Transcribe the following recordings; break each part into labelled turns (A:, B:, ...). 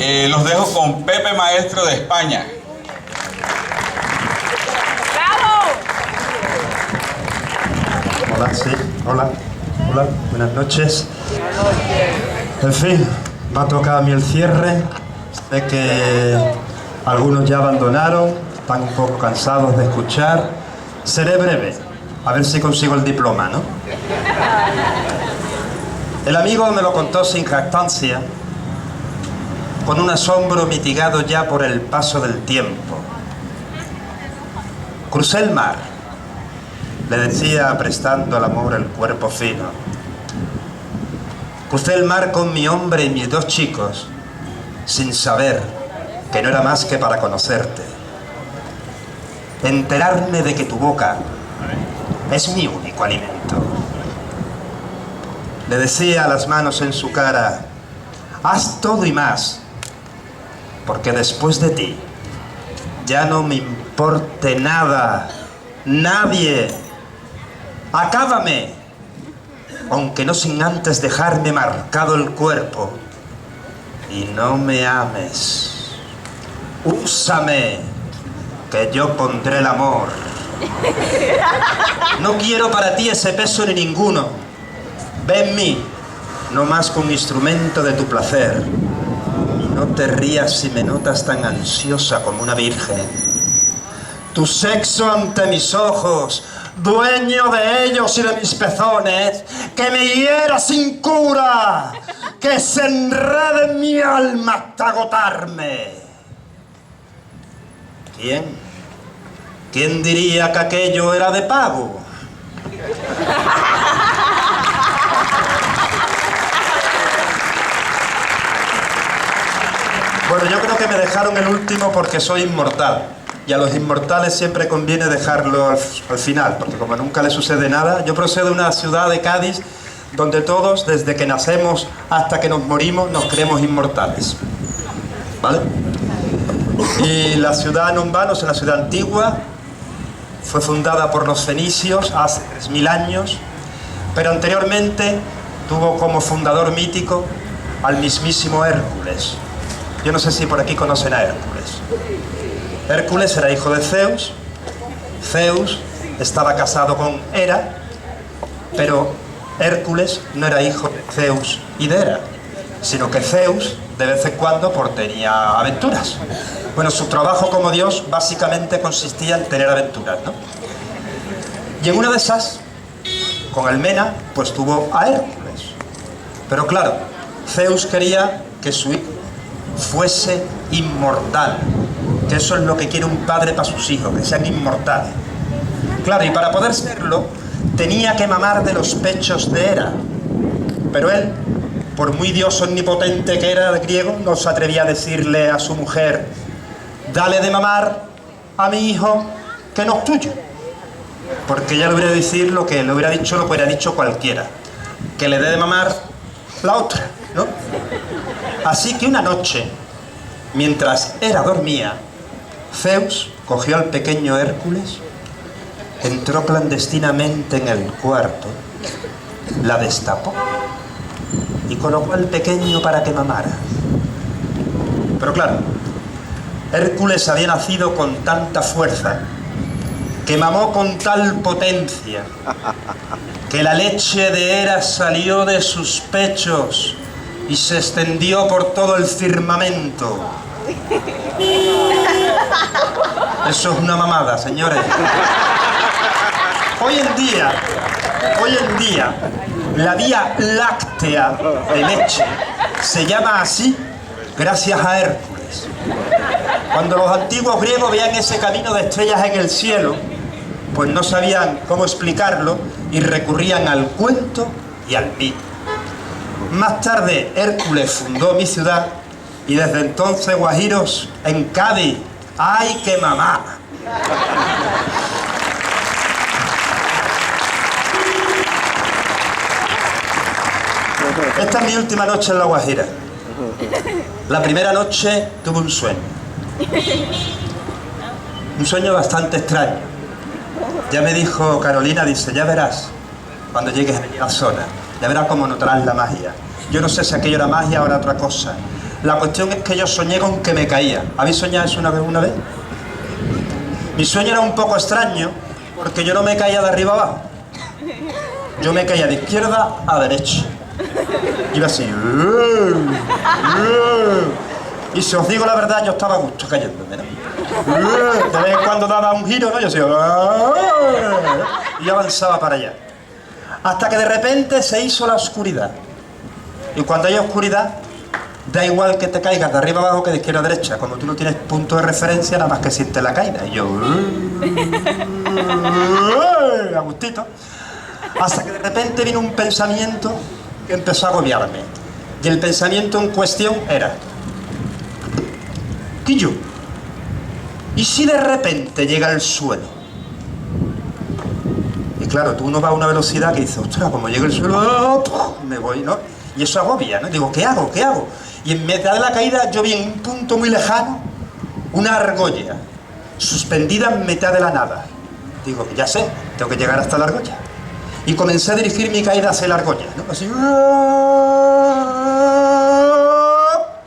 A: Los dejo con Pepe Maestro de España.
B: Hola, sí, hola, buenas noches. En fin, me ha tocado a mí el cierre. Sé que algunos ya abandonaron, están un poco cansados de escuchar. Seré breve, a ver si consigo el diploma, ¿no? El amigo me lo contó sin jactancia, con un asombro mitigado ya por el paso del tiempo. Crucé el mar, le decía prestando al amor el cuerpo fino. Crucé el mar con mi hombre y mis 2 chicos, sin saber que no era más que para conocerte. Enterarme de que tu boca es mi único alimento. Le decía, las manos en su cara, haz todo y más, porque después de ti ya no me importe nada, nadie. Acábame, aunque no sin antes dejarme marcado el cuerpo. Y no me ames. Úsame, que yo pondré el amor. No quiero para ti ese peso ni ninguno. Ve en mí, no más que un instrumento de tu placer. Y no te rías si me notas tan ansiosa como una virgen. Tu sexo ante mis ojos, dueño de ellos y de mis pezones, que me hiera sin cura, que se enrede en mi alma hasta agotarme. ¿Quién diría que aquello era de pago? Bueno, yo creo que me dejaron el último porque soy inmortal. Y a los inmortales siempre conviene dejarlo al final, porque como nunca le sucede nada. Yo procedo de una ciudad de Cádiz donde todos, desde que nacemos hasta que nos morimos, nos creemos inmortales, ¿vale? Y la ciudad de Numbanos, en la ciudad antigua, fue fundada por los fenicios hace 3000 años, pero anteriormente tuvo como fundador mítico al mismísimo Hércules. Yo no sé si por aquí conocen a Hércules. Hércules era hijo de Zeus. Zeus estaba casado con Hera, pero Hércules no era hijo de Zeus y de Hera, sino que Zeus de vez en cuando tenía aventuras. Bueno, su trabajo como dios básicamente consistía en tener aventuras, ¿no? Y en una de esas, con el Mena, pues tuvo a Hércules. Pero claro, Zeus quería que su hijo fuese inmortal, que eso es lo que quiere un padre para sus hijos, que sean inmortales. Claro, y para poder serlo, tenía que mamar de los pechos de Hera. Pero él, por muy dios omnipotente que era de griego, no se atrevía a decirle a su mujer, dale de mamar a mi hijo que no es tuyo. Porque ella le hubiera decir lo que le hubiera dicho, lo que hubiera dicho cualquiera, que le dé de mamar la otra, ¿no? Así que una noche, mientras Hera dormía, Zeus cogió al pequeño Hércules, entró clandestinamente en el cuarto, la destapó y colocó al pequeño para que mamara. Pero claro, Hércules había nacido con tanta fuerza, que mamó con tal potencia, que la leche de Hera salió de sus pechos y se extendió por todo el firmamento. Eso es una mamada, señores. Hoy en día, la Vía Láctea de leche se llama así gracias a Hércules. Cuando los antiguos griegos veían ese camino de estrellas en el cielo, pues no sabían cómo explicarlo y recurrían al cuento y al mito. Más tarde, Hércules fundó mi ciudad y desde entonces, guajiros, en Cádiz, ¡ay, qué mamá! Esta es mi última noche en La Guajira. La primera noche tuve un sueño. Un sueño bastante extraño. Ya me dijo Carolina, dice, ya verás cuando llegues a la zona, ya verás cómo notarás la magia. Yo no sé si aquello era magia o era otra cosa, La cuestión es que yo soñé con que me caía. ¿Habéis soñado eso una vez? Mi sueño era un poco extraño, porque yo no me caía de arriba abajo. Yo me caía de izquierda a derecha. Iba así. Y si os digo la verdad, yo estaba a gusto cayéndome, ¿no? De vez en cuando daba un giro, ¿no? Yo así. Y avanzaba para allá. Hasta que de repente se hizo la oscuridad. Y cuando hay oscuridad, da igual que te caigas de arriba abajo que de izquierda a derecha. Cuando tú no tienes punto de referencia, nada más que sientes la caída. Y yo... a gustito. Hasta que de repente vino un pensamiento que empezó a agobiarme. Y el pensamiento en cuestión era... Quillo, ¿y si de repente llega al suelo? Y claro, tú no vas a una velocidad que dices, ostras, como llega el suelo, me voy, ¿no? Y eso agobia, ¿no? Digo, ¿qué hago? ¿Qué hago? Y en mitad de la caída yo vi en un punto muy lejano una argolla suspendida en mitad de la nada. Digo, ya sé, tengo que llegar hasta la argolla. Y comencé a dirigir mi caída hacia la argolla, ¿no? Así...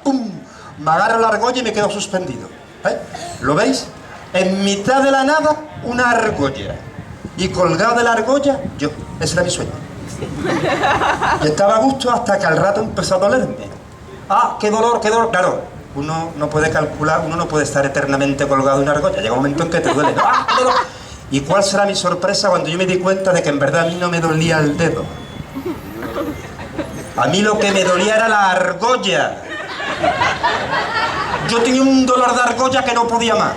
B: ¡pum! Me agarro la argolla y me quedo suspendido. ¿Eh? ¿Lo veis? En mitad de la nada, una argolla. Y colgado de la argolla, yo. Ese era mi sueño. Y estaba a gusto hasta que al rato empezó a dolerme. ¡Ah, qué dolor, qué dolor! Claro, uno no puede calcular, uno no puede estar eternamente colgado de una argolla. Llega un momento en que te duele. ¡Ah, qué dolor! ¿Y cuál será mi sorpresa cuando yo me di cuenta de que en verdad a mí no me dolía el dedo? A mí lo que me dolía era la argolla. Yo tenía un dolor de argolla que no podía más.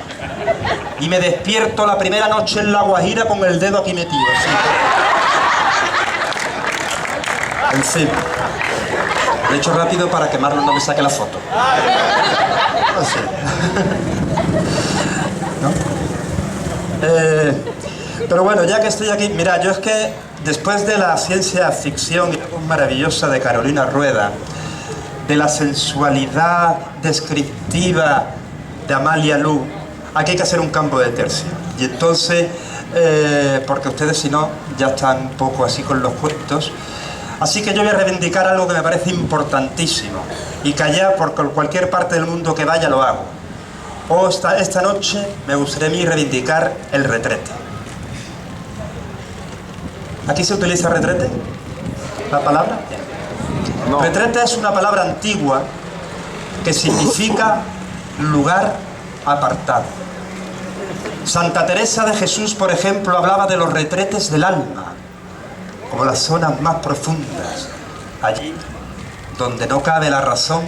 B: Y me despierto la primera noche en La Guajira con el dedo aquí metido. Así. En fin. Lo he hecho rápido para que Marlon no me saque la foto. Así. ¿No? Pero bueno, ya que estoy aquí, mira, yo es que después de la ciencia ficción maravillosa de Carolina Rueda, de la sensualidad descriptiva de Amalia Lu, aquí hay que hacer un cambio de tercio. Y entonces, porque ustedes si no, ya están un poco así con los cuentos, así que yo voy a reivindicar algo que me parece importantísimo y que allá por cualquier parte del mundo que vaya lo hago. Esta noche me gustaría a mí reivindicar el retrete. ¿Aquí se utiliza retrete? ¿La palabra? No. Retrete es una palabra antigua que significa lugar apartado. Santa Teresa de Jesús, por ejemplo, hablaba de los retretes del alma, como las zonas más profundas, allí donde no cabe la razón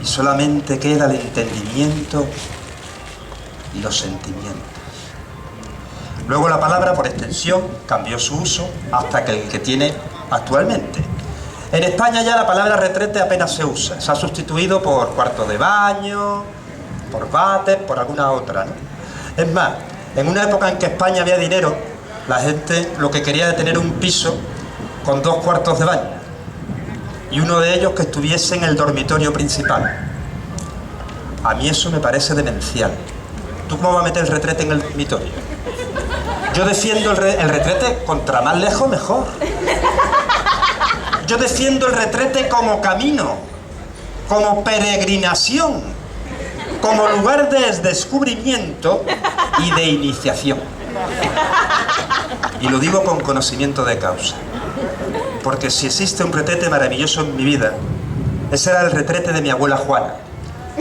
B: y solamente queda el entendimiento y los sentimientos. Luego la palabra, por extensión, cambió su uso hasta que el que tiene actualmente. En España ya la palabra retrete apenas se usa. Se ha sustituido por cuarto de baño, por váter, por alguna otra, ¿no? Es más, en una época en que España había dinero, la gente lo que quería era tener un piso con 2 cuartos de baño. Y uno de ellos que estuviese en el dormitorio principal. A mí eso me parece demencial. ¿Tú cómo vas a meter el retrete en el dormitorio? Yo defiendo el retrete contra más lejos mejor. Yo defiendo el retrete como camino, como peregrinación, como lugar de descubrimiento y de iniciación. Y lo digo con conocimiento de causa. Porque si existe un retrete maravilloso en mi vida, ese era el retrete de mi abuela Juana.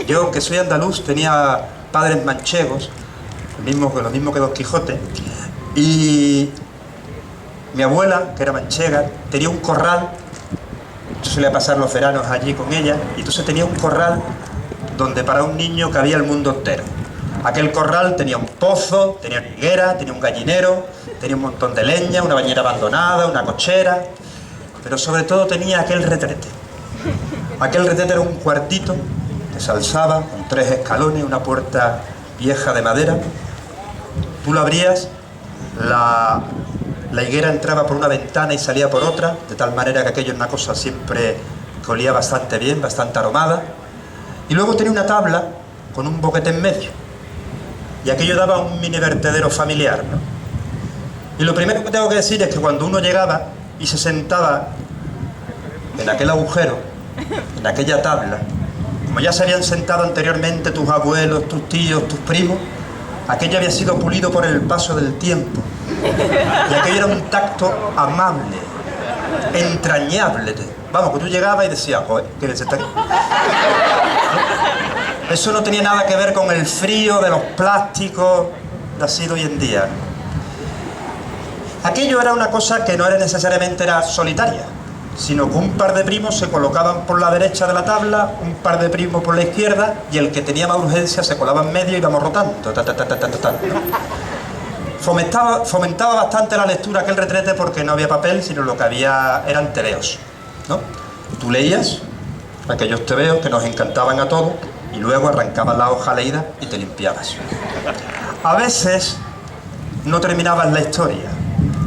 B: Yo, que soy andaluz, tenía padres manchegos, lo mismo que Don Quijote, y mi abuela, que era manchega, tenía un corral. Yo solía pasar los veranos allí con ella, y entonces tenía un corral donde para un niño cabía el mundo entero. Aquel corral tenía un pozo, tenía una higuera, tenía un gallinero, tenía un montón de leña, una bañera abandonada, una cochera, pero sobre todo tenía aquel retrete. Aquel retrete era un cuartito que se alzaba con 3 escalones, una puerta vieja de madera. Tú lo abrías, la higuera entraba por una ventana y salía por otra, de tal manera que aquello era una cosa siempre que olía bastante bien, bastante aromada. Y luego tenía una tabla con un boquete en medio. Y aquello daba un mini vertedero familiar, ¿no? Y lo primero que tengo que decir es que cuando uno llegaba y se sentaba en aquel agujero, en aquella tabla, como ya se habían sentado anteriormente tus abuelos, tus tíos, tus primos, aquello había sido pulido por el paso del tiempo. Y aquello era un tacto amable, entrañable. Vamos, que tú llegabas y decías, joder, qué bien se está aquí. Eso no tenía nada que ver con el frío de los plásticos de así de hoy en día. Aquello era una cosa que no era necesariamente solitaria, sino que un par de primos se colocaban por la derecha de la tabla, un par de primos por la izquierda, y el que tenía más urgencia se colaba en medio y íbamos rotando. Fomentaba bastante la lectura aquel retrete porque no había papel, sino lo que había eran tebeos, ¿no? Tú leías aquellos tebeos que nos encantaban a todos y luego arrancabas la hoja leída y te limpiabas. A veces no terminabas la historia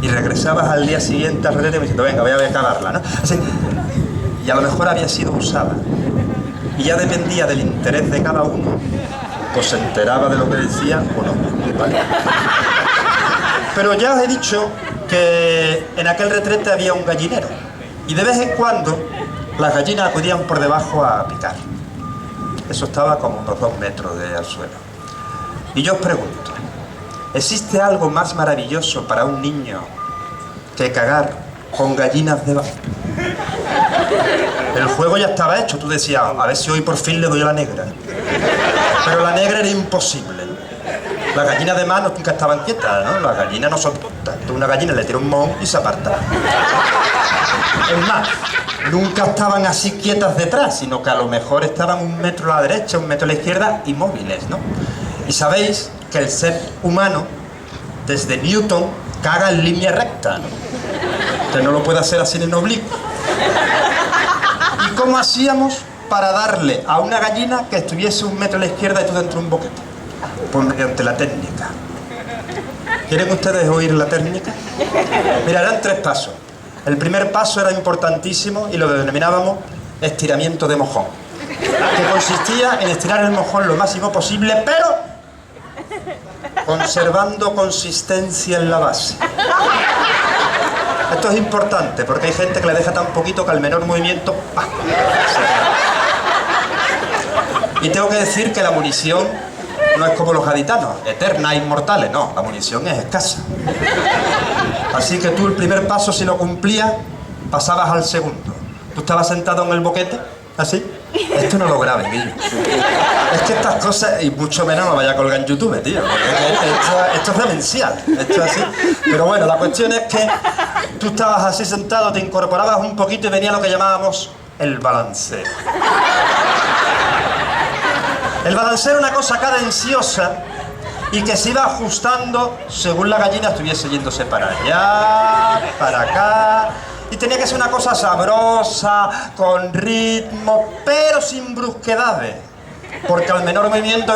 B: y regresabas al día siguiente al retrete diciendo, venga, voy a acabarla, ¿no? Así, y a lo mejor había sido usada y ya dependía del interés de cada uno, pues se enteraba de lo que decía o no, ¿vale? Pero ya os he dicho que en aquel retrete había un gallinero y de vez en cuando las gallinas acudían por debajo a picar. Eso estaba como unos 2 metros al suelo. Y yo os pregunto, ¿existe algo más maravilloso para un niño que cagar con gallinas debajo? El juego ya estaba hecho, tú decías, a ver si hoy por fin le doy a la negra. Pero la negra era imposible. Las gallinas de mano nunca estaban quietas, ¿no? Las gallinas no son tontas. Tú a una gallina le tiras un mohón y se aparta. Es más, nunca estaban así quietas detrás, sino que a lo mejor estaban 1 metro a la derecha, 1 metro a la izquierda, inmóviles, ¿no? Y sabéis que el ser humano, desde Newton, caga en línea recta, ¿no? Que no lo puede hacer así en oblicuo. ¿Y cómo hacíamos para darle a una gallina que estuviese 1 metro a la izquierda y tú dentro de un boquete? Pues mediante la técnica. ¿Quieren ustedes oír la técnica? Mira, eran 3 pasos. El primer paso era importantísimo y lo denominábamos estiramiento de mojón, que consistía en estirar el mojón lo máximo posible, pero conservando consistencia en la base. Esto es importante porque hay gente que le deja tan poquito que al menor movimiento ¡pah! Y tengo que decir que la munición no es como los gaditanos, eterna e inmortales, no, la munición es escasa. Así que tú el primer paso, si lo cumplías, pasabas al segundo. Tú estabas sentado en el boquete, así. Esto no lo grabes, Guillo. Es que estas cosas, y mucho menos lo vaya a colgar en YouTube, tío. Porque esto es demencial, esto es así. Pero bueno, la cuestión es que tú estabas así sentado, te incorporabas un poquito y venía lo que llamábamos el balanceo. El balanceo era una cosa cadenciosa y que se iba ajustando según la gallina estuviese yéndose para allá, para acá. Y tenía que ser una cosa sabrosa, con ritmo, pero sin brusquedades. Porque al menor movimiento...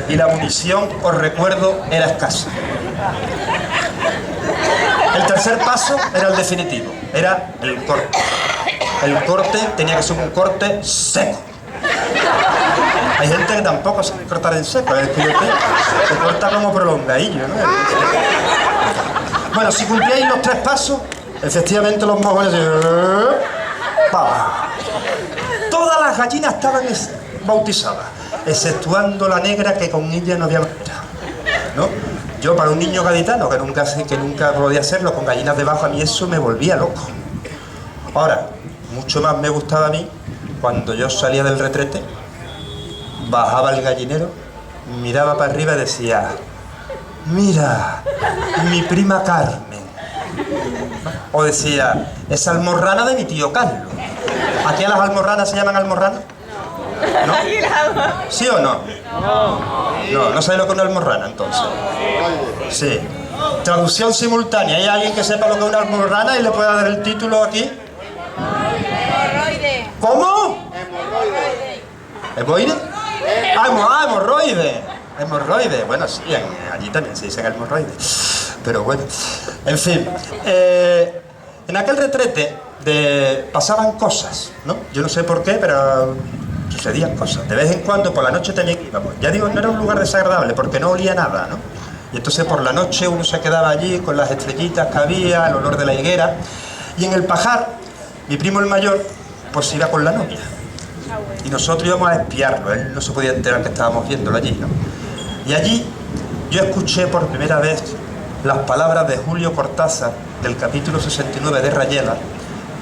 B: Y la munición, os recuerdo, era escasa. El tercer paso era el definitivo, era el corte. El corte tenía que ser un corte seco. Hay gente que tampoco sabe cortar en seco, es que se corta como prolongadillo, ¿no? Bueno, si cumplíais los 3 pasos, efectivamente los mojones... Todas las gallinas estaban bautizadas, exceptuando la negra que con ella no había matado, ¿no? Yo, para un niño gaditano que nunca podía hacerlo con gallinas debajo, a mí eso me volvía loco. Ahora, mucho más me gustaba a mí cuando yo salía del retrete, bajaba el gallinero, miraba para arriba y decía, mira, mi prima Carmen. O decía, es almorrana de mi tío Carlos. ¿Aquí a las almorranas se llaman almorranas? ¿No? ¿Sí o no? No sabéis lo que es una almorrana entonces. Sí. Traducción simultánea. ¿Hay alguien que sepa lo que es una almorrana y le pueda dar el título aquí?
C: Hemorroide.
B: ¿Cómo? ¿Hemorroide? Hemorroide. Hemorroide. Bueno, sí, allí también se dice hemorroide. Pero bueno, en fin. En aquel retrete pasaban cosas, ¿no? Yo no sé por qué, pero sucedían cosas. De vez en cuando, por la noche también íbamos. Ya digo, no era un lugar desagradable porque no olía nada, ¿no? Y entonces por la noche uno se quedaba allí con las estrellitas que había, el olor de la higuera. Y en el pajar, mi primo el mayor pues iba con la novia. Y nosotros íbamos a espiarlo, él no se podía enterar que estábamos viéndolo allí, ¿no? Y allí yo escuché por primera vez las palabras de Julio Cortázar del capítulo 69 de Rayuela,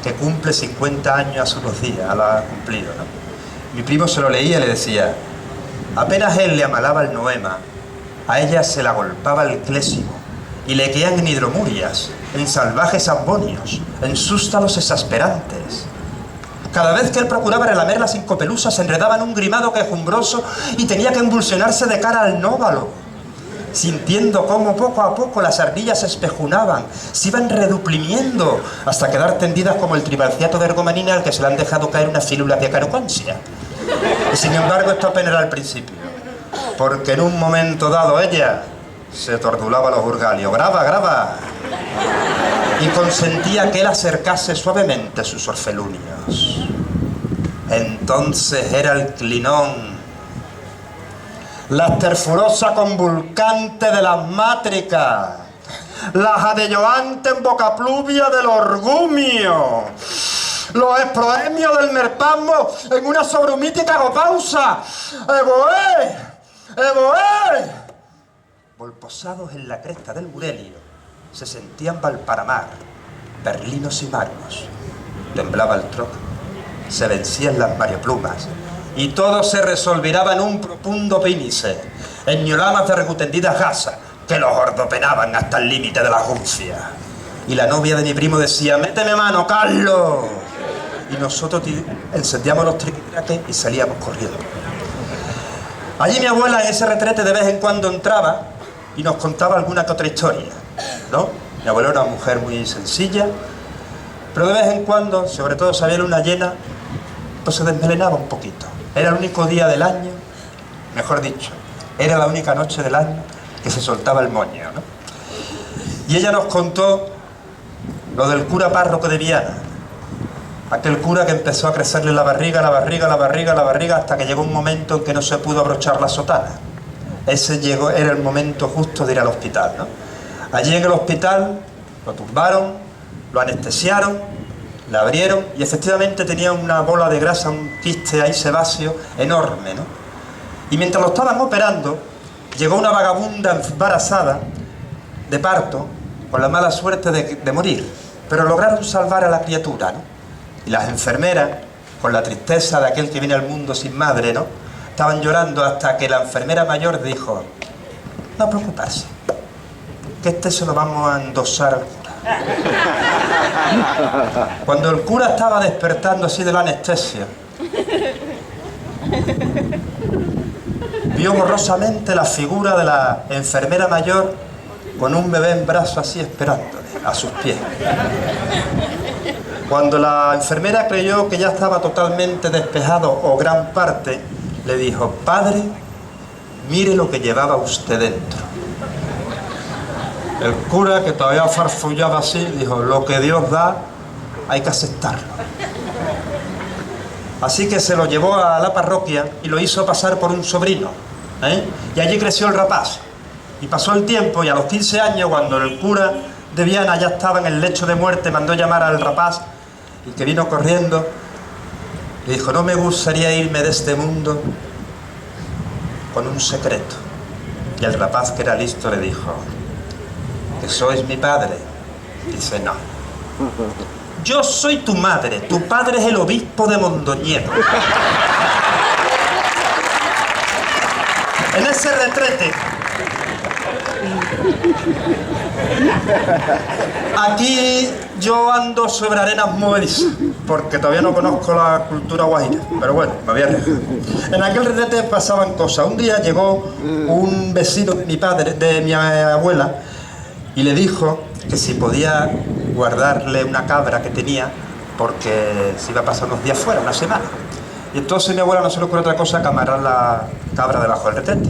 B: que cumple 50 años hace unos días, la ha cumplido, ¿no? Mi primo se lo leía y le decía: apenas él le amalaba el noema, a ella se la golpaba el clésimo, y le quedan en hidromurias, en salvajes ambonios, en sústalos exasperantes. Cada vez que él procuraba relamer sin copelusa, se enredaba en un grimado quejumbroso y tenía que embulsionarse de cara al nóvalo, sintiendo cómo poco a poco las ardillas se espejunaban, se iban reduprimiendo, hasta quedar tendidas como el tribalciato de ergomanina al que se le han dejado caer una fílula de acaroconsia. Y sin embargo esto apenas era al principio, porque en un momento dado ella se tordulaba los urgalios. ¡Graba, graba! Y consentía que él acercase suavemente sus orfelunios. Entonces era el clinón, la esterfurosa convulcante de las mátricas, la jadeyoante en boca pluvia del orgumio, los esproemios del merpasmo en una sobrehumítica agopausa. ¡Evoé! ¡Evoé! Volposados en la cresta del Burelio, se sentían Valparamar, berlinos y marmos. Temblaba el troc, se vencían las marioplumas, y todo se resolviraba en un profundo pínice, en ñolamas de recutendidas gasas que los ordopenaban hasta el límite de la juncia. Y la novia de mi primo decía: méteme mano, Carlos. Y nosotros encendíamos los triquitraques y salíamos corriendo. Allí mi abuela en ese retrete de vez en cuando entraba y nos contaba alguna que otra historia, ¿no? Mi abuela era una mujer muy sencilla, pero de vez en cuando, sobre todo si había luna llena, pues se desmelenaba un poquito. Era el único día del año, mejor dicho, era la única noche del año que se soltaba el moño, ¿no? Y ella nos contó lo del cura párroco de Viana, aquel cura que empezó a crecerle la barriga, hasta que llegó un momento en que no se pudo abrochar la sotana. Era el momento justo de ir al hospital, ¿no? Allí en el hospital lo tumbaron, lo anestesiaron, le abrieron y efectivamente tenía una bola de grasa, un quiste ahí sebáceo enorme, ¿no? Y mientras lo estaban operando, llegó una vagabunda embarazada de parto con la mala suerte de morir, pero lograron salvar a la criatura, ¿no? Y las enfermeras, con la tristeza de aquel que viene al mundo sin madre, ¿no?, estaban llorando hasta que la enfermera mayor dijo: no preocuparse, que este se lo vamos a endosar al cura. Cuando el cura estaba despertando así de la anestesia, vio borrosamente la figura de la enfermera mayor con un bebé en brazos así esperándole a sus pies. Cuando la enfermera creyó que ya estaba totalmente despejado o gran parte, le dijo: padre, mire lo que llevaba usted dentro. El cura, que todavía farfullaba así, dijo: lo que Dios da hay que aceptarlo. Así que se lo llevó a la parroquia y lo hizo pasar por un sobrino, y allí creció el rapaz. Y pasó el tiempo, y a los 15 años, cuando el cura de Viana ya estaba en el lecho de muerte, mandó llamar al rapaz, y que vino corriendo, le dijo: no me gustaría irme de este mundo con un secreto. Y el rapaz, que era listo, le dijo: ¿que sois mi padre? Dice: no. Yo soy tu madre, tu padre es el obispo de Mondoñedo. En ese retrete, aquí yo ando sobre arenas movedizas, porque todavía no conozco la cultura guajira, pero bueno, me voy a arriesgar. En aquel retrete pasaban cosas. Un día llegó un vecino de mi padre, de mi abuela, y le dijo que si podía guardarle una cabra que tenía, porque se iba a pasar unos días fuera, una semana. Y entonces mi abuela no se le ocurrió otra cosa que amarrar la cabra debajo del retrete.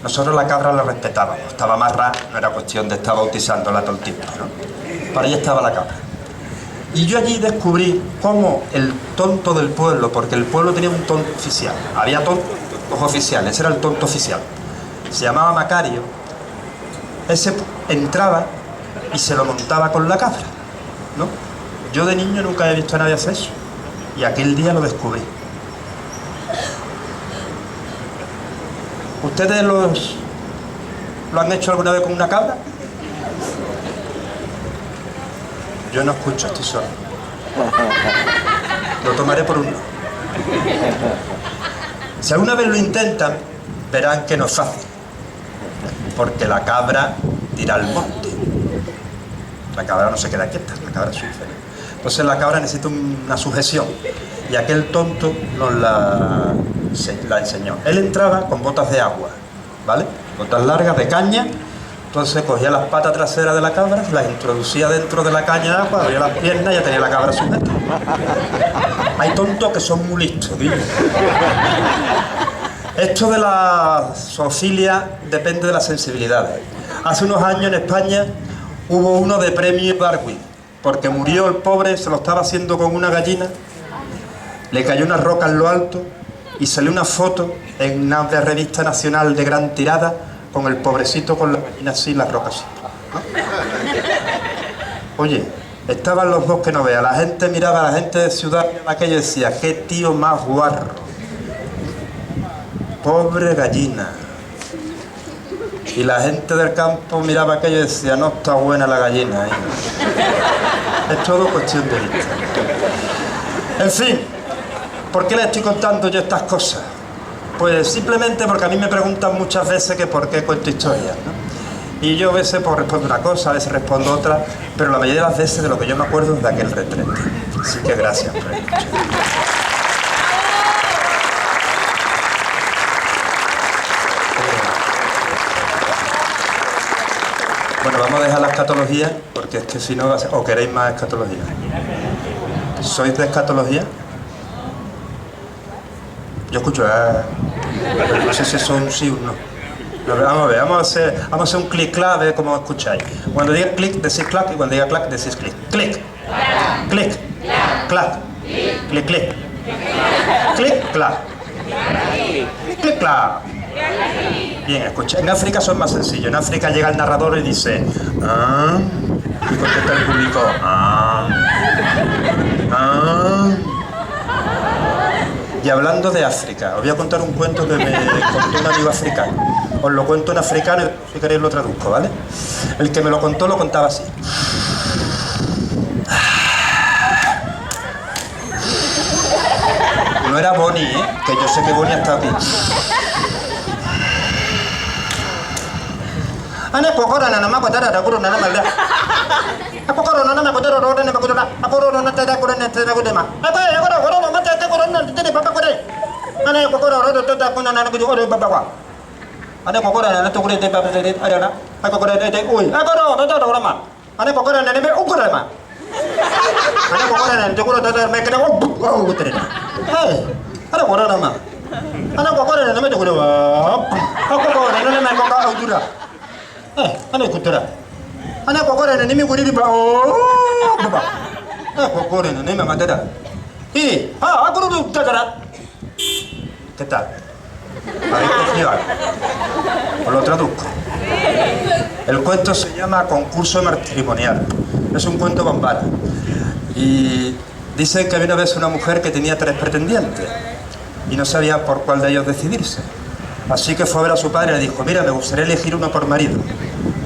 B: Nosotros la cabra la respetábamos, estaba amarrada, no era cuestión de estar bautizándola todo el tiempo, ¿no? Para allá estaba la cabra. Y yo allí descubrí cómo el tonto del pueblo, porque el pueblo tenía un tonto oficial, había tontos oficiales, ese era el tonto oficial, se llamaba Macario. Ese entraba y se lo montaba con la cabra, ¿no? Yo de niño nunca había visto a nadie hacer eso. Y aquel día lo descubrí. ¿Ustedes lo han hecho alguna vez con una cabra? Yo no escucho, estoy solo. Lo tomaré por uno. Si alguna vez lo intentan, verán que no es fácil. Porque la cabra tira al monte. La cabra no se queda quieta, la cabra sufre. Entonces la cabra necesita una sujeción. Y aquel tonto nos la enseñó. Él entraba con botas de agua, ¿vale? Botas largas de caña. Entonces cogía las patas traseras de la cabra, las introducía dentro de la caña de agua, abría las piernas y ya tenía la cabra sujeta. Hay tontos que son muy listos, ¿sí? Esto de la zoofilia depende de las sensibilidades. Hace unos años en España hubo uno de premio Darwin, porque murió el pobre, se lo estaba haciendo con una gallina, le cayó una roca en lo alto y salió una foto en una revista nacional de gran tirada con el pobrecito con la gallina así y la roca así, ¿no? Oye, estaban los dos que no vea, la gente miraba a la gente de ciudad aquello y decía, qué tío más guarro, pobre gallina. Y la gente del campo miraba aquello y decía, no está buena la gallina, ¿eh? Es todo cuestión de vista. En fin, ¿por qué les estoy contando yo estas cosas? Pues simplemente porque a mí me preguntan muchas veces que por qué cuento historias, ¿no? Y yo a veces pues respondo una cosa, a veces respondo otra, pero la mayoría de las veces de lo que yo me acuerdo es de aquel retrete. Así que gracias por escuchar. Bueno, vamos a dejar la escatología, porque es que si no va a ser... ¿O queréis más escatología? ¿Sois de escatología? Yo escucho... pero no sé si son un sí o un no. Vamos a ver, vamos a hacer un clic-clac, a ver cómo escucháis. Cuando diga clic, decís clac, y cuando diga clac, decís clic. Clic, clic, clac, clic, clic, clic, clac, clic, clac. Bien, escucha. En África son más sencillos. En África llega el narrador y dice ah, y contesta el público ah, ah. Y hablando de África, os voy a contar un cuento que me contó un amigo africano. Os lo cuento en africano y si queréis lo traduzco, ¿vale? El que me lo contó lo contaba así. No era Bonnie, ¿eh? Que yo sé que Bonnie ha estado aquí. Ana kokora na nama kotara da kuro na nama da. Akokoro na nama kotara ro na kotara. Akoro na tada kuro na tada kuro ma. Apa ya koro ma tada kuro na tada papa kore. Ana kokoro ro tada kuro na kuro ro baba wa. Ana kokoro na to kuro de baba de ada na. Akokoro de ui. Akoro tada ro ma. Ana kokoro na ne ukura ma. Ana kokoro na to kuro tada me kada o kutere na. Hey. Ana kokoro na ma. Ana kokoro na me to kuro wa. Akokoro na me kokoro udura. Ana kutara. Ana kokora na nimi kudiri ba. Oh, baba. Kokora na nimi matara. Akuru tatara. ¿Qué tal? ¿Habéis cogido algo? Os lo traduzco. El cuento se llama Concurso matrimonial. Es un cuento con vara. Y dicen que había una vez una mujer que tenía 3 pretendientes y no sabía por cuál de ellos decidirse. Así que fue a ver a su padre y le dijo, mira, me gustaría elegir uno por marido.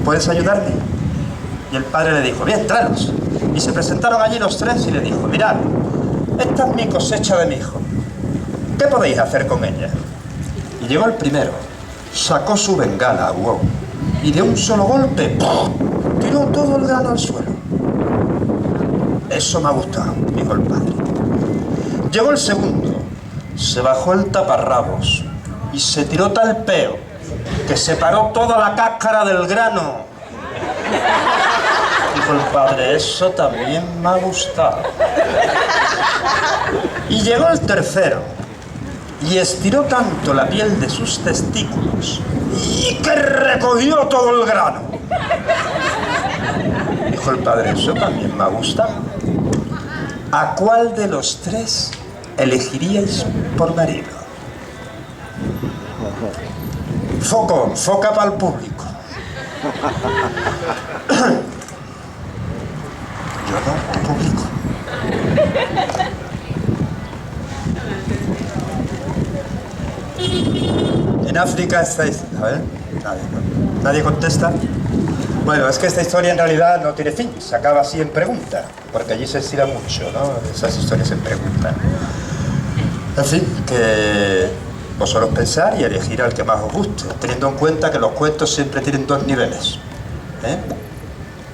B: ¿Puedes ayudarme? Y el padre le dijo, bien, tráelos. Y se presentaron allí los 3 y le dijo, mirad, esta es mi cosecha de mi hijo. ¿Qué podéis hacer con ella? Y llegó el primero, sacó su bengala, wow, y de un solo golpe, ¡pum!, tiró todo el grano al suelo. Eso me ha gustado, dijo el padre. Llegó el segundo, se bajó el taparrabos y se tiró tal peo que separó toda la cáscara del grano. Dijo el padre, eso también me ha gustado. Y llegó el tercero y estiró tanto la piel de sus testículos y que recogió todo el grano. Dijo el padre, eso también me ha gustado. ¿A cuál de los 3 elegiríais por marido? Foca para el público. Yo no, público. En África estáis... A ver, nadie contesta. Bueno, es que esta historia en realidad no tiene fin, se acaba así en pregunta, porque allí se estira mucho, ¿no? Esas historias en pregunta. En fin, que vosotros pensar y elegir al que más os guste, teniendo en cuenta que los cuentos siempre tienen dos niveles.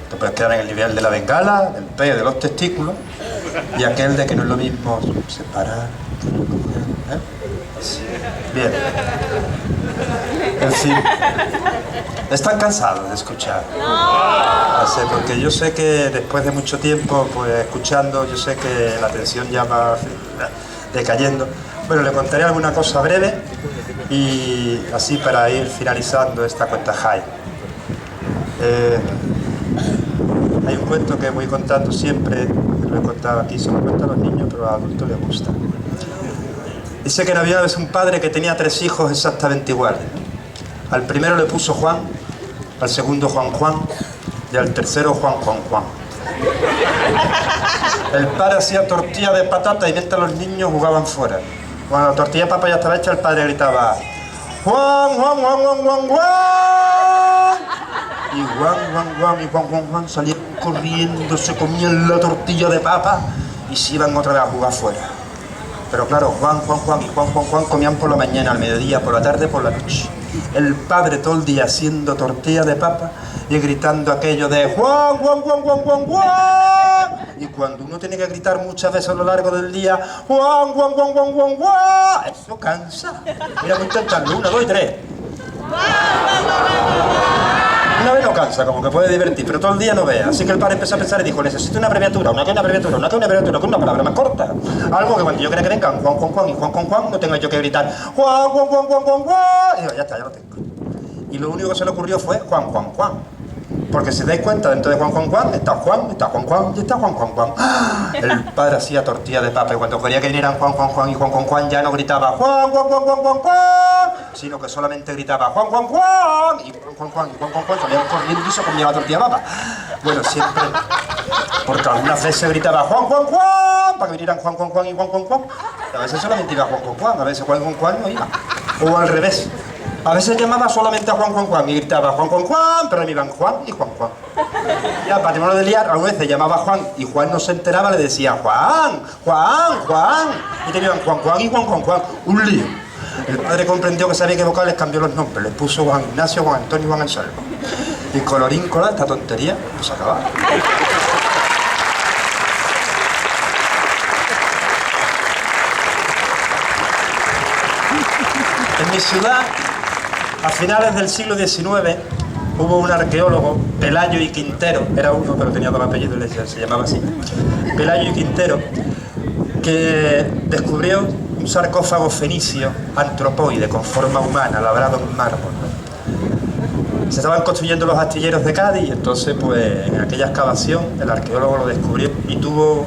B: Te puedes quedar en el nivel de la bengala, del pez, de los testículos, y aquel de que no es lo mismo separar. Bien. En fin. Están cansados de escuchar. No sé, porque yo sé que después de mucho tiempo pues escuchando, yo sé que la atención ya va decayendo. Bueno, le contaré alguna cosa breve y así para ir finalizando esta cuenta high. Hay un cuento que voy contando siempre, lo he contado aquí, se lo cuento a los niños, pero a los adultos les gusta. Dice que había un padre que tenía 3 hijos exactamente iguales. Al primero le puso Juan, al segundo Juan Juan y al tercero Juan Juan Juan. El padre hacía tortilla de patata y mientras los niños jugaban fuera. Cuando la tortilla de papa ya estaba hecha, el padre gritaba Juan, Juan, Juan, Juan, Juan, Juan. Y Juan, Juan, Juan y Juan, Juan, Juan salían corriendo, se comían la tortilla de papa y se iban otra vez a jugar fuera. Pero claro, Juan, Juan, Juan y Juan, Juan, Juan comían por la mañana, al mediodía, por la tarde, por la noche. El padre todo el día haciendo tortilla de papa y gritando aquello de Juan, Juan, Juan, Juan, Juan, Juan. Y cuando uno tiene que gritar muchas veces a lo largo del día Juan, Juan, Juan, Juan, Juan, Juan, eso cansa. Mira, voy a intentarlo, 1, 2 y 3. Una vez no cansa, como que puede divertir, pero todo el día no vea. Así que el padre empezó a pensar y dijo, necesito una abreviatura, una abreviatura, con una palabra más corta. Algo que cuando yo quiera que vengan Juan, Juan, Juan y Juan, Juan, Juan, no tenga yo que gritar Juan, Juan, Juan, Juan, Juan, Juan. Y digo, ya está, ya lo tengo. Y lo único que se le ocurrió fue Juan, Juan, Juan. Porque si dais cuenta, dentro de Juan, Juan, Juan, está Juan, está Juan, Juan y está Juan, Juan, Juan. El padre hacía tortilla de papa y cuando quería que vinieran Juan, Juan, Juan y Juan, Juan, Juan, ya no gritaba Juan, Juan, Juan, Juan, Juan, Juan, sino que solamente gritaba Juan, Juan, Juan y Juan, Juan, Juan y Juan, Juan, Juan salían corriendo y se comía la tortilla de papa. Bueno, siempre, porque algunas veces gritaba Juan, Juan, Juan, para que vinieran Juan, Juan, Juan y Juan, Juan, Juan. A veces solamente iba Juan, Juan, Juan, a veces Juan, Juan, Juan no iba. O al revés. A veces llamaba solamente a Juan, Juan, Juan y gritaba Juan, Juan, Juan, pero me iban Juan y Juan, Juan. Ya, para terminar de liar, a veces llamaba a Juan y Juan no se enteraba, le decía Juan, Juan, Juan. Y te iban Juan, Juan y Juan, Juan, Juan. Un lío. El padre comprendió que sabía equivocar, les cambió los nombres. Les puso Juan Ignacio, Juan Antonio y Juan Anselmo. Y colorín colorado, esta tontería, pues acababa. En mi ciudad, a finales del siglo XIX, hubo un arqueólogo, Pelayo y Quintero, era uno pero tenía 2 apellidos, se llamaba así, Pelayo y Quintero, que descubrió un sarcófago fenicio antropoide con forma humana, labrado en mármol. Se estaban construyendo los astilleros de Cádiz y entonces pues en aquella excavación el arqueólogo lo descubrió y tuvo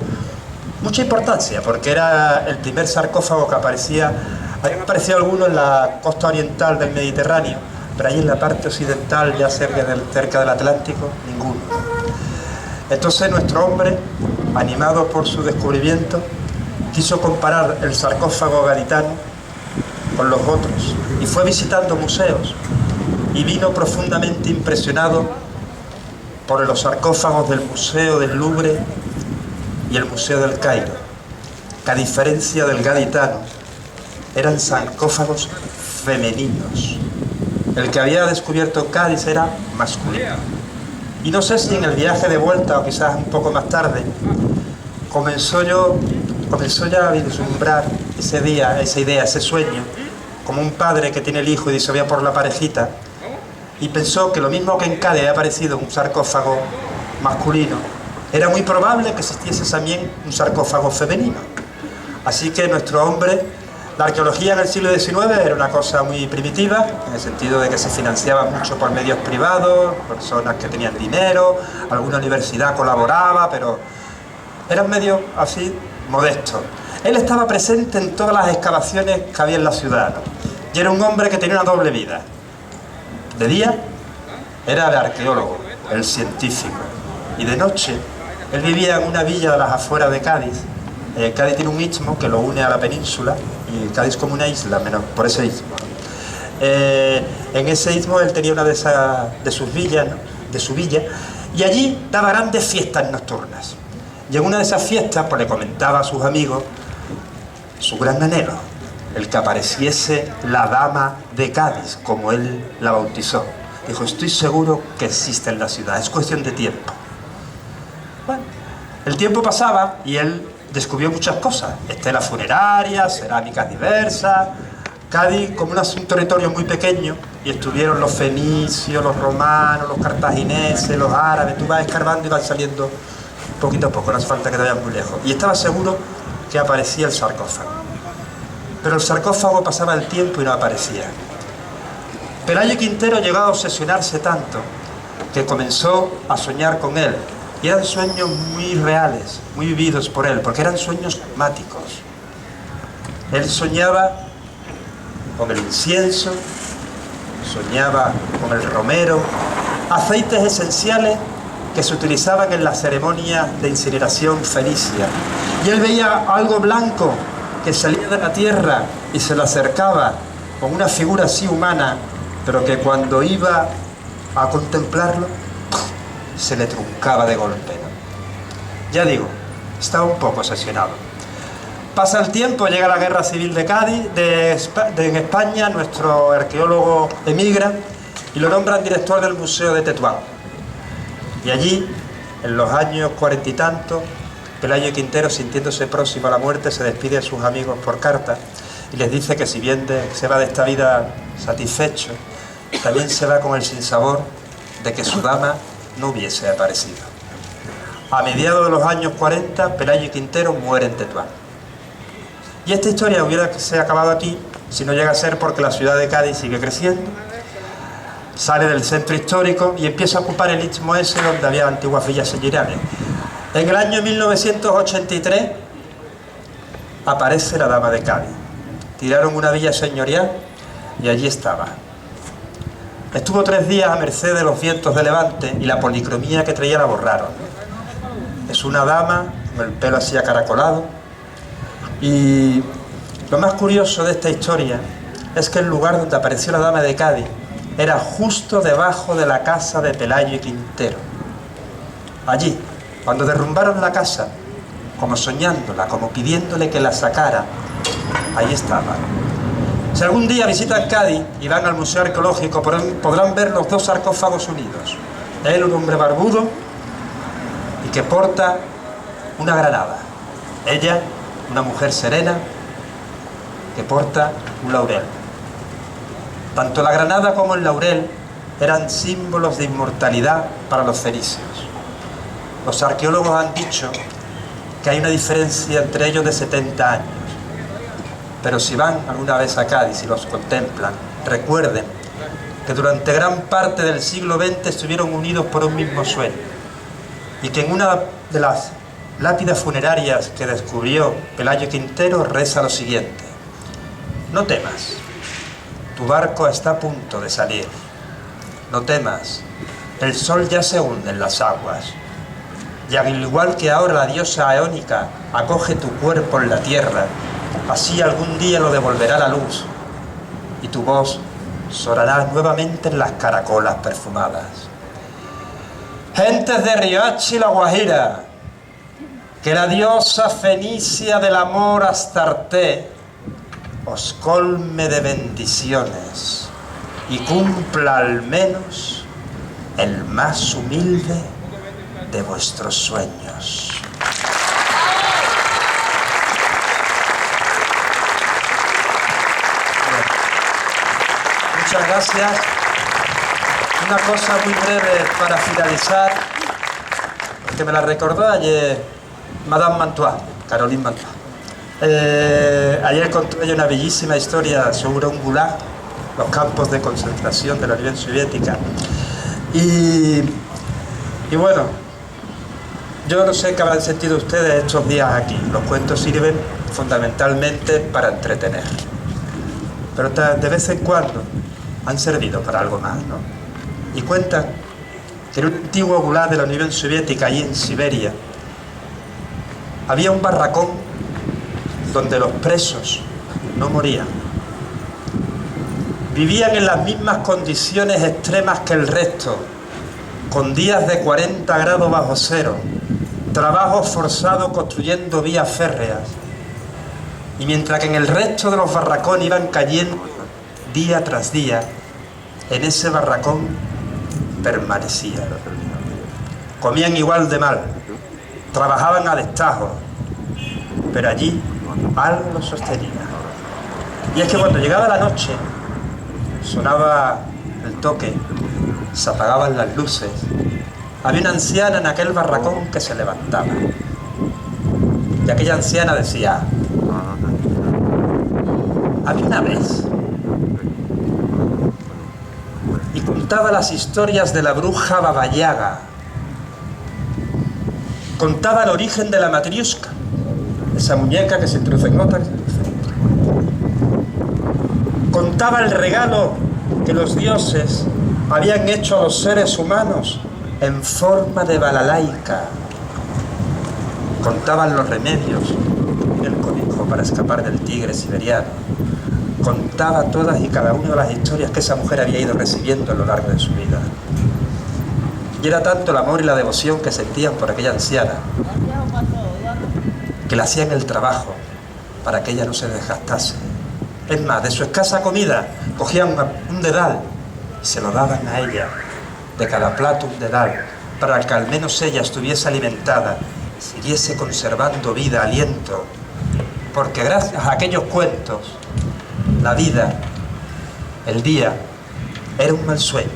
B: mucha importancia porque era el primer sarcófago que había aparecido alguno en la costa oriental del Mediterráneo, pero ahí en la parte occidental, ya cerca del Atlántico, ninguno. Entonces nuestro hombre, animado por su descubrimiento, quiso comparar el sarcófago gaditano con los otros y fue visitando museos y vino profundamente impresionado por los sarcófagos del Museo del Louvre y el Museo del Cairo, que a diferencia del gaditano eran sarcófagos femeninos. El que había descubierto Cádiz era masculino. Y no sé si en el viaje de vuelta o quizás un poco más tarde comenzó ya a vislumbrar ese día, esa idea, ese sueño, como un padre que tiene el hijo y dice voy a por la parejita, y pensó que lo mismo que en Cádiz había aparecido un sarcófago masculino, era muy probable que existiese también un sarcófago femenino. Así que nuestro hombre, la arqueología en el siglo XIX era una cosa muy primitiva, en el sentido de que se financiaba mucho por medios privados, personas que tenían dinero, alguna universidad colaboraba, pero eran medios así modestos. Él estaba presente en todas las excavaciones que había en la ciudad, ¿no? Y era un hombre que tenía una doble vida. De día era el arqueólogo, el científico, y de noche él vivía en una villa de las afueras de Cádiz, Cádiz tiene un istmo que lo une a la península, y Cádiz es como una isla, menos por ese istmo, ¿no? En ese istmo él tenía una de sus villas, ¿no? De su villa, y allí daba grandes fiestas nocturnas. Y en una de esas fiestas pues le comentaba a sus amigos su gran anhelo, el que apareciese la dama de Cádiz, como él la bautizó. Dijo, estoy seguro que existe en la ciudad, es cuestión de tiempo. Bueno, el tiempo pasaba y él descubrió muchas cosas, estelas funerarias, cerámicas diversas. Cádiz, como un territorio muy pequeño, y estuvieron los fenicios, los romanos, los cartagineses, los árabes, tú vas escarbando y van saliendo poquito a poco, no hace falta que te vayas muy lejos. Y estaba seguro que aparecía el sarcófago. Pero el sarcófago pasaba el tiempo y no aparecía. Pelayo Quintero llegó a obsesionarse tanto que comenzó a soñar con él. Y eran sueños muy reales, muy vividos por él, porque eran sueños mágicos. Él soñaba con el incienso, soñaba con el romero, aceites esenciales que se utilizaban en la ceremonia de incineración fenicia. Y él veía algo blanco que salía de la tierra y se le acercaba con una figura así humana, pero que cuando iba a contemplarlo, se le truncaba de golpe, ¿no? Ya digo, estaba un poco obsesionado. Pasa el tiempo, llega la Guerra Civil de Cádiz, en España, nuestro arqueólogo emigra y lo nombran director del Museo de Tetuán. Y allí, en los años 40 y tantos, Pelayo Quintero, sintiéndose próximo a la muerte, se despide de sus amigos por carta y les dice que si bien se va de esta vida satisfecho, también se va con el sinsabor de que su dama no hubiese aparecido. A mediados de los años 40, Pelayo Quintero muere en Tetuán. Y esta historia hubiese acabado aquí si no llega a ser porque la ciudad de Cádiz sigue creciendo, sale del centro histórico y empieza a ocupar el istmo ese donde había antiguas villas señoriales. En el año 1983 aparece la dama de Cádiz. Tiraron una villa señorial y allí estaba. Estuvo 3 días a merced de los vientos de levante y la policromía que traía la borraron. Es una dama con el pelo así acaracolado. Y lo más curioso de esta historia es que el lugar donde apareció la dama de Cádiz era justo debajo de la casa de Pelayo Quintero. Allí, cuando derrumbaron la casa, como soñándola, como pidiéndole que la sacara, ahí estaba. Si algún día visitan Cádiz y van al Museo Arqueológico, podrán ver los 2 sarcófagos unidos. Él, un hombre barbudo y que porta una granada. Ella, una mujer serena que porta un laurel. Tanto la granada como el laurel eran símbolos de inmortalidad para los fenicios. Los arqueólogos han dicho que hay una diferencia entre ellos de 70 años. Pero si van alguna vez a Cádiz y los contemplan, recuerden que durante gran parte del siglo XX estuvieron unidos por un mismo sueño y que en una de las lápidas funerarias que descubrió Pelayo Quintero reza lo siguiente: no temas, tu barco está a punto de salir. No temas, el sol ya se hunde en las aguas. Y al igual que ahora la diosa eónica acoge tu cuerpo en la tierra, así algún día lo devolverá la luz y tu voz sonará nuevamente en las caracolas perfumadas. Gentes de Riohacha y La Guajira, que la diosa fenicia del amor Astarte os colme de bendiciones y cumpla al menos el más humilde de vuestros sueños. Muchas gracias. Una cosa muy breve para finalizar, que me la recordó ayer Madame Mantois, Caroline Mantois. Ayer contó ella una bellísima historia sobre un gulag, los campos de concentración de la Unión Soviética. Y bueno, yo no sé qué habrán sentido ustedes estos días aquí. Los cuentos sirven fundamentalmente para entretener, pero de vez en cuando han servido para algo más, ¿no? Y cuentan que en un antiguo gulag de la Unión Soviética, allí en Siberia, había un barracón donde los presos no morían. Vivían en las mismas condiciones extremas que el resto, con días de 40 grados bajo cero, trabajos forzados construyendo vías férreas. Y mientras que en el resto de los barracones iban cayendo día tras día, en ese barracón permanecían. Comían igual de mal, trabajaban a destajo, pero allí algo los sostenía. Y es que cuando llegaba la noche, sonaba el toque, se apagaban las luces, había una anciana en aquel barracón que se levantaba. Y aquella anciana decía: había una vez. Y contaba las historias de la bruja Baba Yaga. Contaba el origen de la Matriushka, esa muñeca que se introduce en otra, que se introduce en otra. Contaba el regalo que los dioses habían hecho a los seres humanos en forma de balalaika. Contaban los remedios del conejo para escapar del tigre siberiano. Contaba todas y cada una de las historias que esa mujer había ido recibiendo a lo largo de su vida. Y era tanto el amor y la devoción que sentían por aquella anciana, que le hacían el trabajo para que ella no se desgastase. Es más, de su escasa comida cogían un dedal y se lo daban a ella, de cada plato un dedal, para que al menos ella estuviese alimentada, siguiese conservando vida, aliento, porque gracias a aquellos cuentos, la vida, el día, era un mal sueño.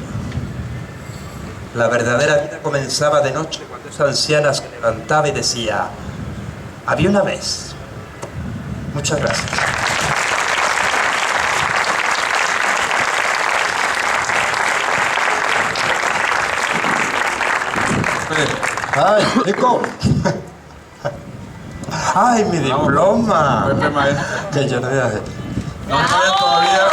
B: La verdadera vida comenzaba de noche, cuando esa anciana se levantaba y decía: había una vez. Muchas gracias. ¡Ay, chico! ¡Ay, mi diploma!
A: Pepe Maestro.
B: Que yo no voy a hacer.
A: No sabes todavía